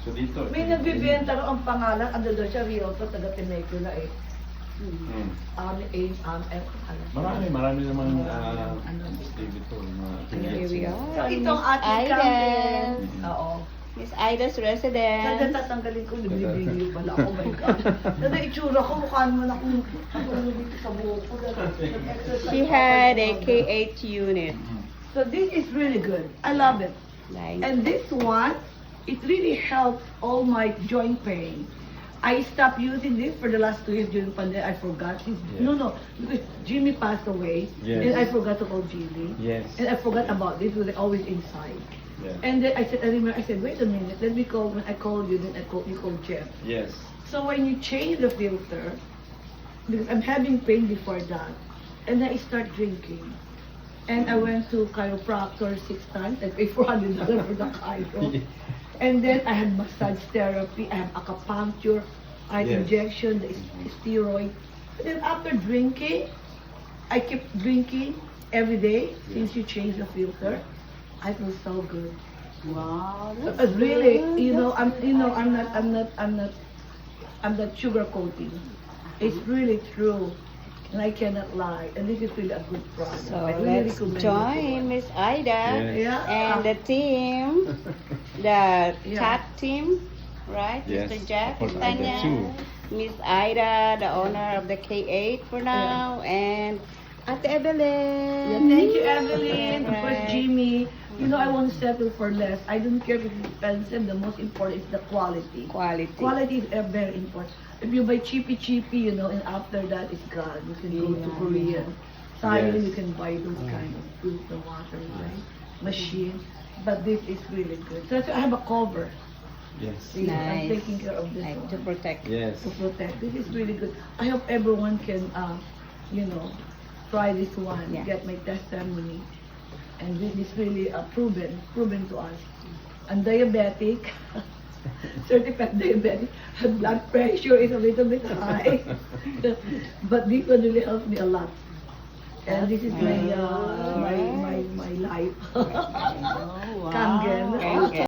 So dito. May nagbibenta rin ang pangalan, ano daw siya, Realtor, taga Temecula eh. Hmm. Marami namang dito. Here we are. So itong ating Aiden. camping. Oo. Miss Ida's Kada residence. tatanggalin ko, nagbibigiyo pala ako, my God. Kada itsura ko, mukha naman ako dito sa buhok ko. She had a K8 unit. So this is really good. I love it. Like, And this one, it really helps all my joint pain. I stopped using this for the last 2 years during pandemic. I forgot. No, because Jimmy passed away, Yes. and I forgot to call Jimmy. Yes. And I forgot about this because I always inside. Yes. And then I said, wait a minute, let me call. When I called you, then you called Jeff. Yes. So when you change the filter, because I'm having pain before that, and then I start drinking. And I went to chiropractor 6 times. I paid $400 for the chiro. And then I had massage therapy, I have acupuncture, I had Yes. injection, the steroid. But then after drinking, I kept drinking every day since you changed the filter. I feel so good. wow. But really, I'm not sugarcoating. It's really true. And I cannot lie. And this is really a good product. So I really let's recommend it. join Miss Ida Yes. and the team, the Yeah. chat team, right? Yes, Mr. Jack, of course, Miss Ida Tanya, too. Miss Ida, the owner of the K8 for now, and Ate Evelyn. Yeah, thank you, Evelyn. Of course, Right. Jimmy. You know, I won't settle for less. I don't care if it's expensive. The most important is the quality. Quality. Quality is very important. If you buy cheapy, and after that it's gone. You can go to Yeah, Korea. Thailand, Yes. you can buy those kind of food, the water, right? Machine. But this is really good. So I have a cover. Yes. See, I'm Nice. taking care of this Like to one. protect. Yes. To protect. This is really good. I hope everyone can, try this one, Yeah. get my testimony. And this is really proven to us. I'm diabetic, certified diabetic. Blood pressure is a little bit high. But this one really helped me a lot. And this is my life. Oh, wow. Kangen.